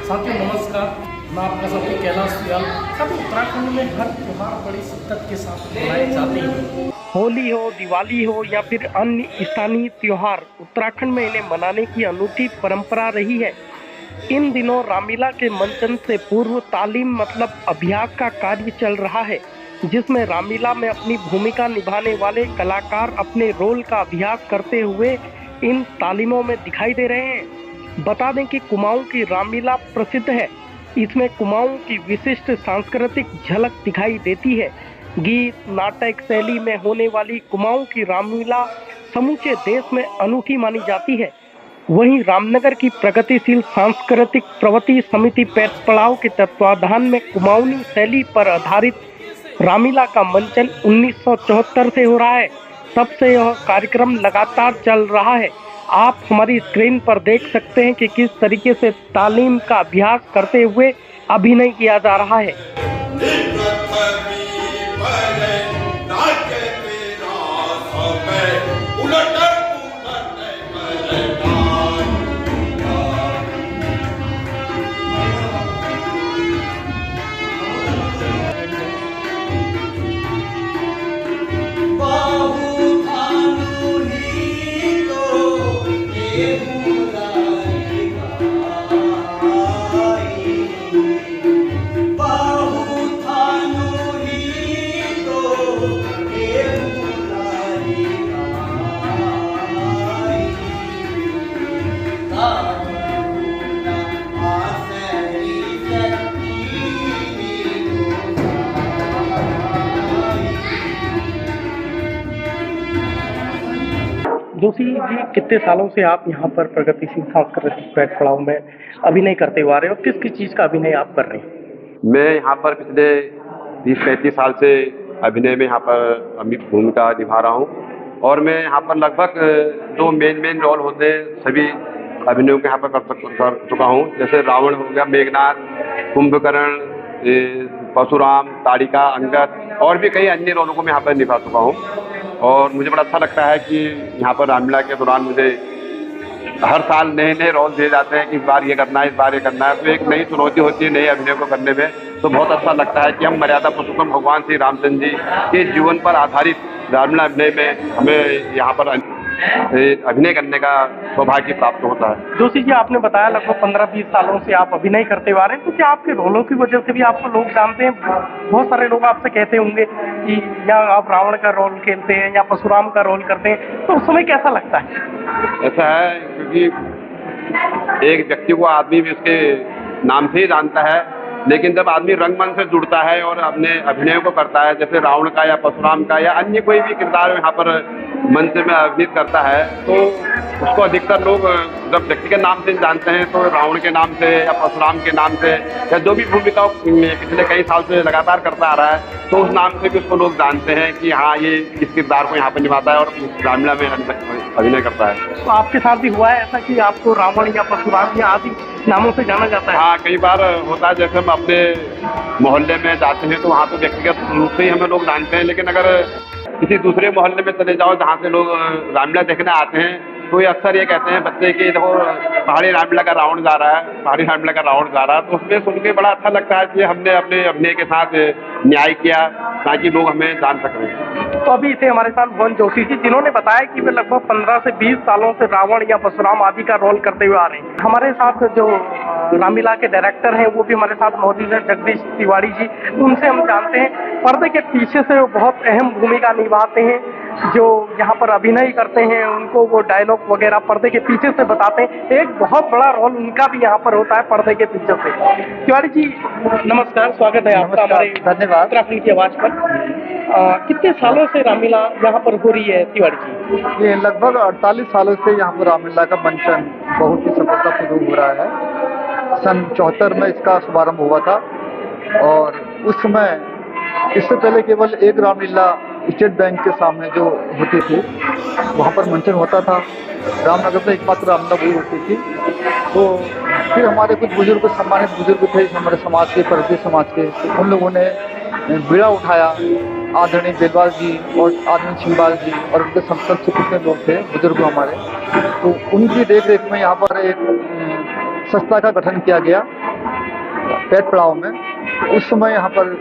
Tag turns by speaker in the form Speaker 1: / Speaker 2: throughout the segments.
Speaker 1: साथियों नमस्कार, मैं आपका साथी कैलाश सियाल। साथियों उत्तराखंड में हर त्योहार बड़ी शिद्दत के साथ मनाए जाते हैं। होली हो, दिवाली हो या फिर अन्य स्थानीय त्योहार, उत्तराखंड में इन्हें मनाने की अनूठी परंपरा रही है। इन दिनों रामलीला के मंचन से पूर्व तालीम मतलब अभ्यास का कार्य चल रहा है, जिसमें रामलीला में अपनी भूमिका निभाने वाले कलाकार अपने रोल का अभ्यास करते हुए इन तालीमों में दिखाई दे रहे हैं। बता दें कि कुमाऊं की रामलीला प्रसिद्ध है। इसमें कुमाऊं की विशिष्ट सांस्कृतिक झलक दिखाई देती है। गीत नाटक शैली में होने वाली कुमाऊं की रामलीला समूचे देश में अनूठी मानी जाती है। वहीं रामनगर की प्रगतिशील सांस्कृतिक प्रवृत्ति समिति पेट पड़ाव के तत्वाधान में कुमाऊनी शैली पर आधारित रामलीला का मंचन 1974 से हो रहा है। तब से यह कार्यक्रम लगातार चल रहा है। आप हमारी स्क्रीन पर देख सकते हैं कि किस तरीके से तालीम का अभ्यास करते हुए अभिनय किया जा रहा है। जोशी जी, कितने सालों से आप यहाँ पर प्रगतिशील सांस्कृतिक पेट पड़ाव में अभिनय करते हुए आ रहे हो? किस किस चीज़ का अभिनय आप कर रहे हैं?
Speaker 2: मैं यहाँ पर पिछले 30-35 साल से अभिनय में यहाँ पर अपनी भूमिका निभा रहा हूँ और मैं यहाँ पर लगभग जो मेन रोल होते हैं सभी अभिनयों के यहाँ पर कर चुका हूँ। जैसे रावण हो गया, मेघनाथ, कुंभकर्ण, परशुराम, ताड़िका, अंगद और भी कई अन्य रोलों को मैं यहाँ पर निभा चुका हूँ। और मुझे बड़ा अच्छा लगता है कि यहाँ पर रामलीला के दौरान मुझे हर साल नए नए रोल दिए जाते हैं कि इस बार ये करना है, इस बार ये करना है। तो एक नई चुनौती होती है नए अभिनय को करने में। तो बहुत अच्छा लगता है कि हम मर्यादा पुरुषोत्तम भगवान श्री रामचंद्र जी के जीवन पर आधारित रामलीला अभिनय में हमें यहाँ पर अभिनय करने का सौभाग्य प्राप्त होता है।
Speaker 1: जोशी जी, आपने बताया लगभग 15-20 सालों से आप अभिनय करते हुए आ रहे हैं, तो क्या आपके रोलों की वजह से भी आपको लोग जानते हैं? बहुत सारे लोग आपसे कहते होंगे कि या आप रावण का रोल खेलते हैं या परशुराम का रोल करते हैं, तो उस समय कैसा लगता है?
Speaker 2: ऐसा है क्योंकि एक व्यक्ति को आदमी भी उसके नाम से ही जानता है, लेकिन जब आदमी रंगमंच से जुड़ता है और अपने अभिनय को करता है, जैसे रावण का या परशुराम का या अन्य कोई भी किरदार यहाँ पर मंच में अभिनीत करता है, तो उसको अधिकतर लोग जब व्यक्ति के नाम से जानते हैं तो रावण के नाम से या परशुराम के नाम से या जो भी भूमिका पिछले कई साल से लगातार करता आ रहा है, तो उस नाम से भी उसको लोग जानते हैं कि हाँ ये इस किरदार को यहाँ पर निभाता है और रामलीला में अभिनय करता है।
Speaker 1: तो आपके साथ भी हुआ है ऐसा कि आपको रावण या परशुराम या आदि नामों से जाना जाता है?
Speaker 2: हाँ, कई बार होता है। जैसे हम अपने मोहल्ले में जाते हैं तो वहाँ तो व्यक्तिगत रूप से ही हमें लोग जानते हैं, लेकिन अगर किसी दूसरे मोहल्ले में चले जाओ जहाँ से लोग रामलीला देखने आते हैं, तो ये अक्सर ये कहते हैं बच्चे कि देखो पहाड़ी रामलीला का रावण जा रहा है, पहाड़ी रामलीला का रावण जा रहा है। तो उसमें सुन के बड़ा अच्छा लगता है कि हमने अपने अभिनय के साथ न्याय किया ताकि लोग हमें जान सकें।
Speaker 1: तो अभी इसे हमारे साथ भुवन जोशी जी, जिन्होंने बताया कि वे लगभग 15 से 20 सालों से रावण या परशुराम आदि का रोल करते हुए आ रहे हैं। हमारे साथ जो रामलीला के डायरेक्टर हैं वो भी हमारे साथ मौजूद है, जगदीश तिवारी जी। उनसे हम जानते हैं पर्दे के पीछे से वो बहुत अहम भूमिका निभाते हैं। जो यहाँ पर अभिनय करते हैं उनको वो डायलॉग वगैरह पर्दे के पीछे से बताते हैं। एक बहुत बड़ा रोल उनका भी यहाँ पर होता है पर्दे के पीछे से। तिवारी जी नमस्कार, स्वागत है आपका हमारे
Speaker 3: धन्यवाद
Speaker 1: उत्तराखंड की आवाज पर। कितने सालों से रामलीला यहाँ पर हो रही है तिवारी जी?
Speaker 3: ये लगभग 48 सालों से यहाँ पर रामलीला का मंचन बहुत ही सफलतापूर्वक हो रहा है। सन 74 में इसका शुभारंभ हुआ था और उस समय इससे पहले केवल एक रामलीला स्टेट बैंक के सामने जो होती थी वहाँ पर मंचन होता था। रामनगर में एकमात्र रामलीला वही होती थी। तो फिर हमारे कुछ बुजुर्ग, सम्मानित बुजुर्ग थे हमारे समाज के, परदेश समाज के, उन लोगों ने बीड़ा उठाया। आदरणीय बेलवाल जी और आदरणीय छिंबाल जी और उनके संसद से कितने लोग थे बुजुर्ग हमारे, तो उनकी देख रेख में यहाँ पर एक संस्था का गठन किया गया पेट पड़ाव में। उस समय यहाँ पर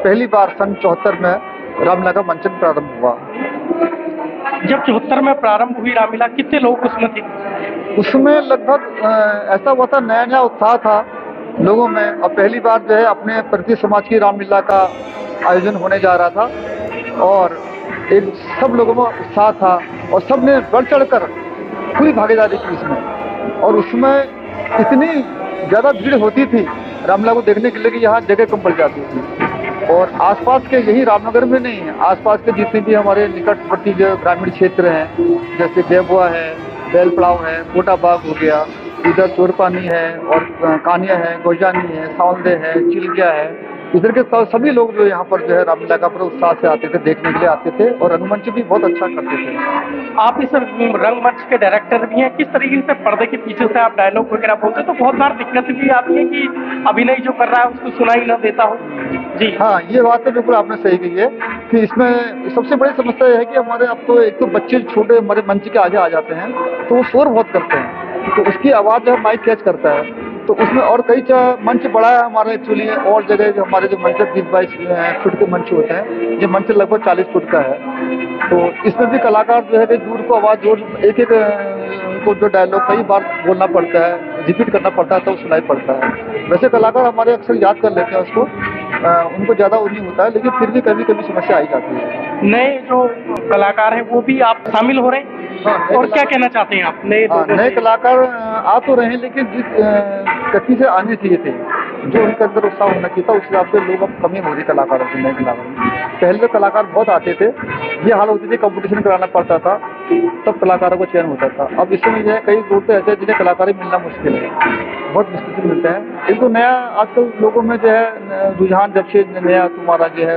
Speaker 3: पहली बार सन 74 में रामलीला का मंचन प्रारंभ हुआ।
Speaker 1: जब 74 में प्रारंभ हुई रामलीला, कितने लोग उसमें थे?
Speaker 3: उसमें लगभग ऐसा हुआ था, नया नया उत्साह था लोगों में, और पहली बार जो है अपने प्रति समाज की रामलीला का आयोजन होने जा रहा था, और एक सब लोगों में उत्साह था और सब ने बढ़ चढ़ कर पूरी भागीदारी की इसमें। और उसमें इतनी ज़्यादा भीड़ होती थी रामलीला को देखने के लिए कि यहाँ जगह कम पड़ जाती थी। और आसपास के, यही रामनगर में नहीं है, आसपास के जितने भी हमारे निकटवर्ती जो ग्रामीण क्षेत्र हैं, जैसे बेबुआ है, बेलपड़ाव है, कोटा बाग हो गया, इधर चोरपानी है और कानिया है, गोजानी है, सावंदे है, चिलगिया है, इधर के सभी लोग जो यहाँ पर जो है रामलीला का पूरा उत्साह से आते थे, देखने के लिए आते थे, और रंगमंच भी बहुत अच्छा करते थे।
Speaker 1: आप इस रंगमंच के डायरेक्टर भी हैं, किस तरीके से पर्दे के पीछे से आप डायलॉग वगैरह बोलते हैं तो बहुत बार दिक्कत भी आती है कि अभिनय जो कर रहा है उसको सुनाई न देता हो। जी
Speaker 3: हाँ, ये बात तो बिल्कुल आपने सही कही है कि इसमें सबसे बड़ी समस्या यह है कि हमारे अब तो एक तो बच्चे छोटे हमारे मंच के आगे आ जाते हैं तो वो शोर बहुत करते हैं, तो उसकी आवाज़ जो है माइक कैच करता है, तो उसमें और कई मंच बड़ा है हमारा एक्चुअली, और जगह जो हमारे जो मंच 20-22 फुट के मंच होते हैं, ये मंच लगभग 40 फुट का है, तो इसमें भी कलाकार जो है दूर को आवाज़ जोर एक एक को जो डायलॉग कई बार बोलना पड़ता है, रिपीट करना पड़ता है तो सुनाई पड़ता है। वैसे कलाकार हमारे अक्सर याद कर लेते हैं उसको, उनको ज़्यादा वो नहीं होता है, लेकिन फिर भी कभी कभी समस्या आई जाती है।
Speaker 1: नए जो कलाकार हैं वो भी आप शामिल हो रहे हैं, और क्या कहना चाहते हैं आप
Speaker 3: नए कलाकार आ तो रहे हैं, लेकिन जिस गति से आने चाहिए थे, जो उनके अंदर उत्साह होना चाहिए था, उस हिसाब से लोग अब कमी हो रही कलाकारों से, नए कलाकारों। पहले तो कलाकार बहुत आते थे, ये हाल होती थी कंपटीशन कराना पड़ता था तब कलाकारों को चयन होता था। अब इसमें जो है कई लोग तो ऐसे हैं जिन्हें कलाकार मिलना मुश्किल है, बहुत मुश्किल से मिलते हैं। एक तो नया आजकल लोगों में जो है रुझान, जब से नया तुम्हारा जो है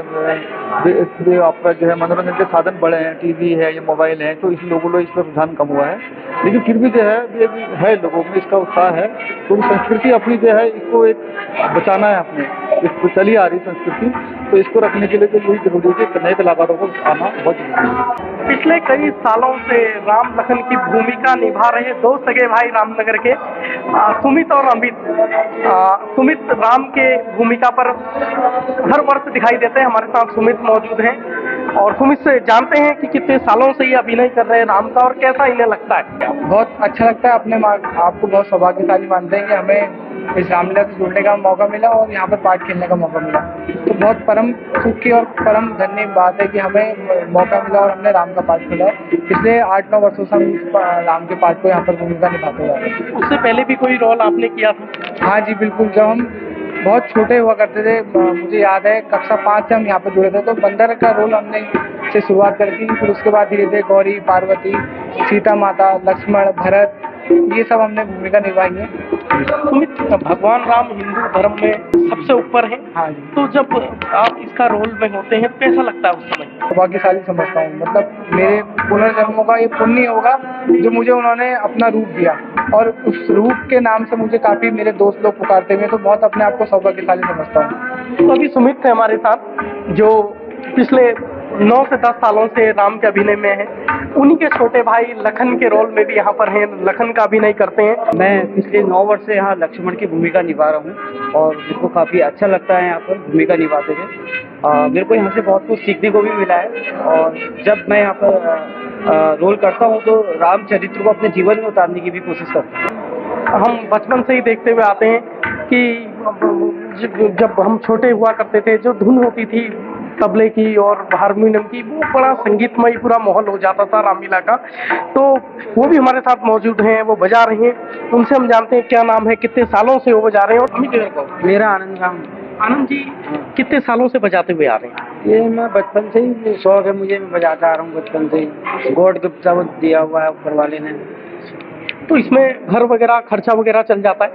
Speaker 3: आपका जो है मनोरंजन के साधन बढ़े हैं, टीवी है या मोबाइल है, तो इस लोगों को इसका रुझान कम हुआ है, लेकिन फिर भी जो है लोगों में इसका उत्साह है। तो संस्कृति अपनी जो है इसको एक बचाना है, अपने इसको चली आ रही संस्कृति, तो इसको रखने के लिए तो यही जरूरी है कि नए कलाकारों को आना बहुत जरूरी है।
Speaker 1: पिछले कई सालों से राम लखन की भूमिका निभा रहे दो सगे भाई रामनगर के सुमित और अमित। सुमित राम के भूमिका पर हर वर्ष दिखाई देते हैं, हमारे साथ सुमित मौजूद हैं, और सुमित से जानते हैं कि कितने सालों से ये अभिनय कर रहे हैं राम का और कैसा इन्हें लगता है।
Speaker 4: बहुत अच्छा लगता है, अपने आपको बहुत सौभाग्यशाली मानते हैं कि हमें इस रामलीला से जुड़ने का मौका मिला और यहाँ पर पार्ट खेलने का मौका मिला, तो बहुत परम सुख की और परम धन्य बात है कि हमें मौका मिला और हमने राम का पार्ट खेला है। पिछले 8-9 वर्षों से हम राम के पार्ट को यहाँ पर भूमिका निभाते जा रहे हैं।
Speaker 1: उससे पहले भी कोई रोल आपने किया था?
Speaker 4: हाँ जी बिल्कुल, जब हम बहुत छोटे हुआ करते थे, मुझे याद है कक्षा 5 से हम यहाँ पर जुड़े थे, तो बंदर का रोल हमने से शुरुआत करी थी। फिर उसके बाद धीरे धीरे गौरी, पार्वती, सीता माता, लक्ष्मण, भरत, ये सब हमने भूमिका निभाई है।
Speaker 1: सुमित, भगवान राम हिंदू धर्म में सबसे ऊपर है।
Speaker 4: हाँ जी।
Speaker 1: तो जब आप इसका रोल में होते हैं तो कैसा लगता है उस समय?
Speaker 4: सौभाग्यशाली समझता हूँ, मतलब मेरे पुनर्जन्मों का ये पुण्य होगा जो मुझे उन्होंने अपना रूप दिया, और उस रूप के नाम से मुझे काफ़ी मेरे दोस्त लोग पुकारते हुए, तो बहुत अपने आप को सौभाग्यशाली समझता हूँ।
Speaker 1: तो अभी सुमित थे हमारे साथ जो पिछले 9 से 10 सालों से राम के अभिनय में है, उन्हीं के छोटे भाई लखन के रोल में भी यहाँ पर हैं, लखन का अभिनय करते हैं।
Speaker 5: मैं पिछले 9 वर्ष से यहाँ लक्ष्मण की भूमिका निभा रहा हूँ और मेरे को काफ़ी अच्छा लगता है यहाँ पर भूमिका निभाते हुए। मेरे को यहाँ से बहुत कुछ सीखने को भी मिला है, और जब मैं यहाँ पर रोल करता हूँ तो राम चरित्र को अपने जीवन में उतारने की भी कोशिश करता हूँ।
Speaker 1: हम बचपन से ही देखते हुए आते हैं कि जब हम छोटे हुआ करते थे, जो धुन होती थी तबले की और हारमोनियम की, वो बड़ा संगीतमय पूरा माहौल हो जाता था रामलीला का। तो वो भी हमारे साथ मौजूद हैं, वो बजा रहे हैं, उनसे हम जानते हैं क्या नाम है, कितने सालों से वो बजा रहे हैं। और अमित को
Speaker 5: मेरा आनंद राम।
Speaker 1: आनंद जी कितने सालों से बजाते हुए आ रहे हैं?
Speaker 5: ये मैं बचपन से ही शौक है मुझे, मैं बजाता आ रहा हूँ बचपन से ही, गॉड गिफ्ट सब दिया हुआ है ऊपर वाले ने।
Speaker 1: तो इसमें घर वगैरह खर्चा वगैरह चल जाता है?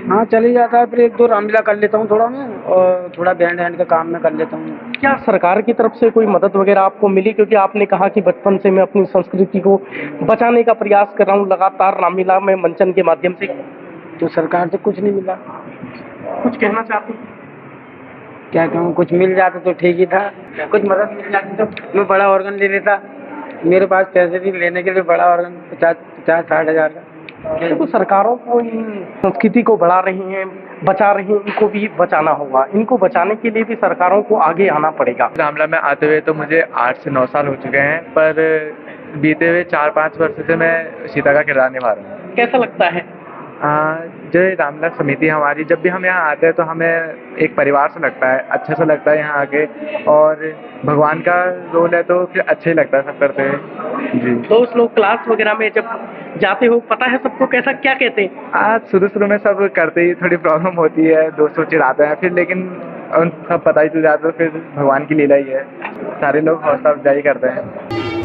Speaker 5: हाँ चल ही जाता है, फिर 1-2 रामलीला कर लेता हूँ थोड़ा मैं, और थोड़ा बैंड वैंड का काम मैं कर लेता हूँ।
Speaker 1: क्या सरकार की तरफ से कोई मदद वगैरह आपको मिली? क्योंकि आपने कहा कि बचपन से मैं अपनी संस्कृति को बचाने का प्रयास कर रहा हूँ लगातार रामलीला में मंचन के माध्यम से।
Speaker 5: तो सरकार से कुछ नहीं मिला।
Speaker 1: कुछ कहना चाहते हैं?
Speaker 5: क्या कहूँ, कुछ मिल जाता तो ठीक ही था, कुछ मदद मिल जाती तो मैं बड़ा ऑर्गन ले लेता। मेरे पास पैसे भी लेने के लिए बड़ा ऑर्गन 50-60 हज़ार का।
Speaker 1: देखो सरकारों को इन संस्कृति को बढ़ा रही हैं, बचा रही हैं, इनको भी बचाना होगा। इनको बचाने के लिए भी सरकारों को आगे आना पड़ेगा।
Speaker 6: रामलला में आते हुए तो मुझे 8 से 9 साल हो चुके हैं, पर बीते हुए 4-5 वर्ष से मैं सीता का किरदार निभा रहा हूँ।
Speaker 1: कैसा लगता है?
Speaker 6: जो ये रामलला समिति हमारी, जब भी हम यहाँ आते हैं तो हमें एक परिवार से लगता है, अच्छा सा लगता है यहाँ आके, और भगवान का रोल है तो फिर अच्छा ही लगता है सब करते हुए जी।
Speaker 1: दोस्त लोग क्लास वगैरह में जब जाते हो, पता है सबको कैसा क्या कहते हैं?
Speaker 6: आज शुरू में सब करते ही थोड़ी प्रॉब्लम होती है, दोस्तों चिढ़ाते हैं, फिर लेकिन उन सब पता ही चल जाता है, फिर भगवान की लीला ही है, सारे लोग हौसला अफजाई करते हैं।